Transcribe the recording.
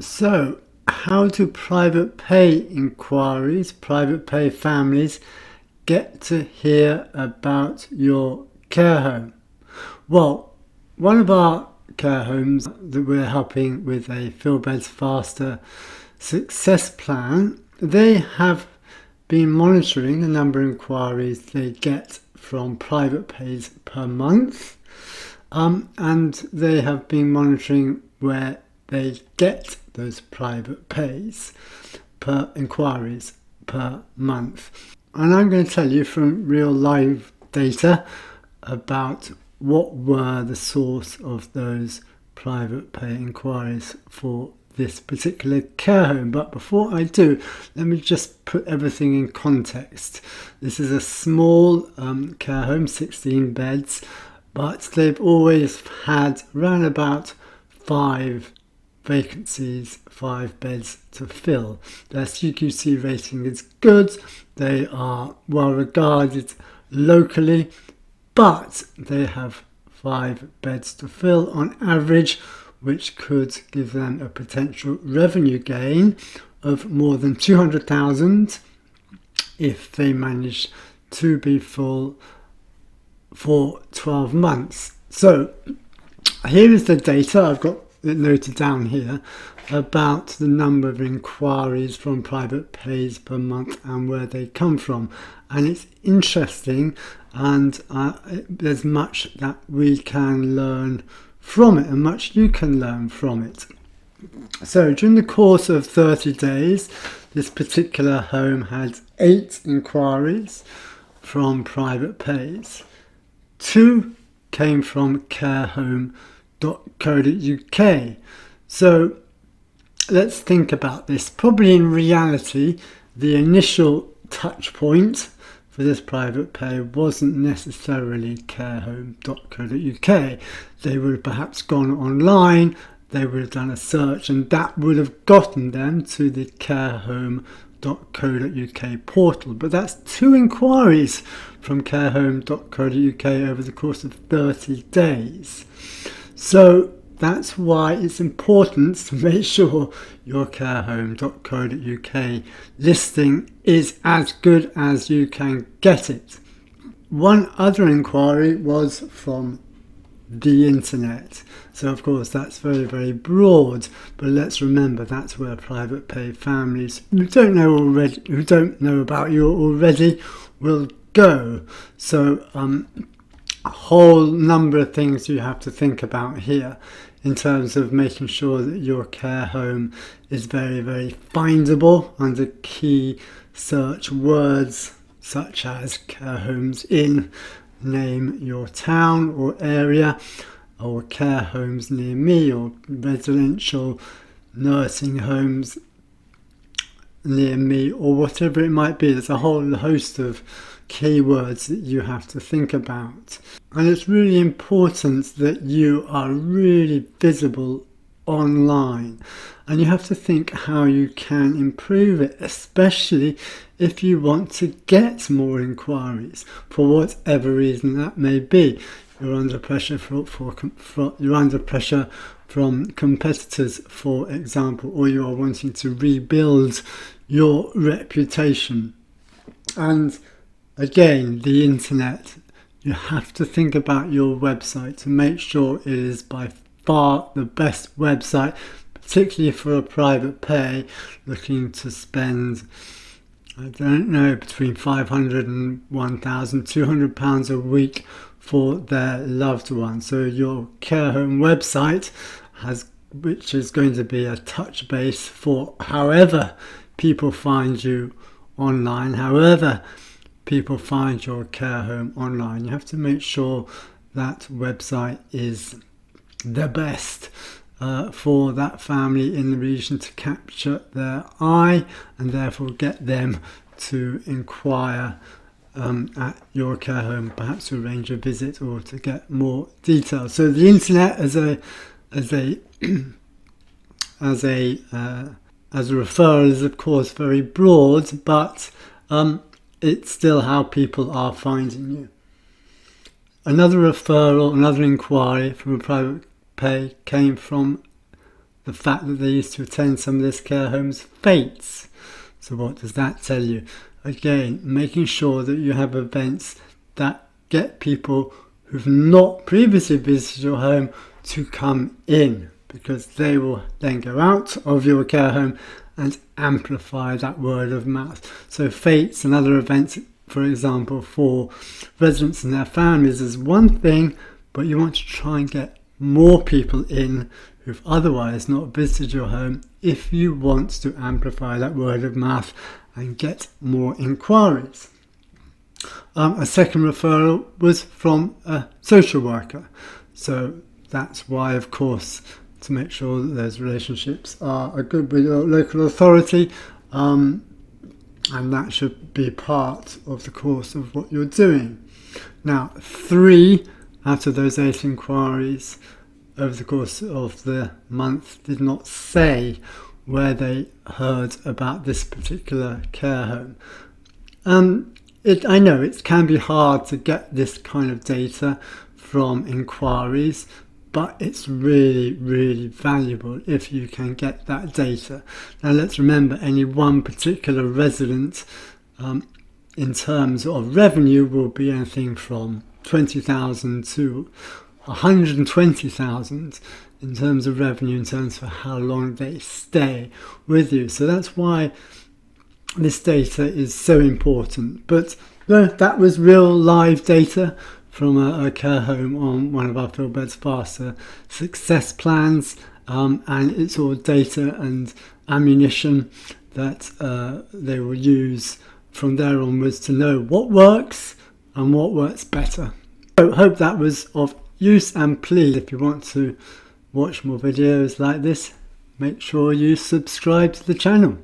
So, how do private pay inquiries, private pay families get to hear about your care home? Well, one of our care homes that we're helping with a Fill Beds Faster success plan, they have been monitoring the number of inquiries they get from private pays per month, and they have been monitoring where they get those private pays per inquiries per month. And I'm going to tell you from real live data about what were the source of those private pay inquiries for this particular care home. But before I do, let me just put everything in context. This is a small care home, 16 beds, but they've always had around about 5 vacancies, 5 beds to fill. Their CQC rating is good, they are well regarded locally, but they have 5 beds to fill on average, which could give them a potential revenue gain of more than 200,000 if they manage to be full for 12 months. So here is the data I've got it noted down here about the number of inquiries from private pays per month and where they come from. And it's interesting, and there's much that we can learn from it and much you can learn from it. So during the course of 30 days, this particular home had 8 inquiries from private pays. 2 came from carehome.co.uk. So let's think about this. Probably in reality, the initial touch point for this private pay wasn't necessarily carehome.co.uk. They would have perhaps gone online, they would have done a search, and that would have gotten them to the carehome.co.uk portal. But that's 2 inquiries from carehome.co.uk over the course of 30 days. So that's why it's important to make sure your carehome.co.uk listing is as good as you can get it. One other inquiry was from the internet. So of course that's very, very broad, but let's remember that's where private pay families who don't know about you already will go. So a whole number of things you have to think about here in terms of making sure that your care home is very, very findable under key search words such as care homes in, name your town or area, or care homes near me, or residential nursing homes near me, or whatever it might be. There's a whole host of keywords that you have to think about, and it's really important that you are really visible online, and you have to think how you can improve it, especially if you want to get more inquiries for whatever reason that may be. You're under pressure you're under pressure from competitors, for example, or you are wanting to rebuild your reputation. And again, the internet, you have to think about your website to make sure it is by far the best website, particularly for a private pay looking to spend, I don't know, between £500 and £1,200 a week for their loved one. So your care home website which is going to be a touch base for however people find you online, however people find your care home online. You have to make sure that website is the best for that family in the region to capture their eye and therefore get them to inquire at your care home, perhaps to arrange a visit or to get more details. So the internet as a referral is of course very broad, but it's still how people are finding you. Another referral, another inquiry from a private pay came from the fact that they used to attend some of this care home's fates. So what does that tell you? Again, making sure that you have events that get people who've not previously visited your home to come in, because they will then go out of your care home and amplify that word of mouth. So fates and other events, for example, for residents and their families is one thing, but you want to try and get more people in who've otherwise not visited your home if you want to amplify that word of mouth and get more inquiries. A second referral was from a social worker. So that's why, of course, to make sure that those relationships are good with your local authority, and that should be part of the course of what you're doing. Now, 3 out of those 8 inquiries over the course of the month did not say where they heard about this particular care home. I know it can be hard to get this kind of data from inquiries, but it's really, really valuable if you can get that data. Now let's remember, any one particular resident in terms of revenue will be anything from 20,000 to 120,000 in terms of revenue, in terms of how long they stay with you. So that's why this data is so important. But that was real live data from a care home on one of our Fill Beds Faster success plans, and it's all data and ammunition that they will use from there onwards to know what works and what works better. So hope that was of use, and please, if you want to watch more videos like this, make sure you subscribe to the channel.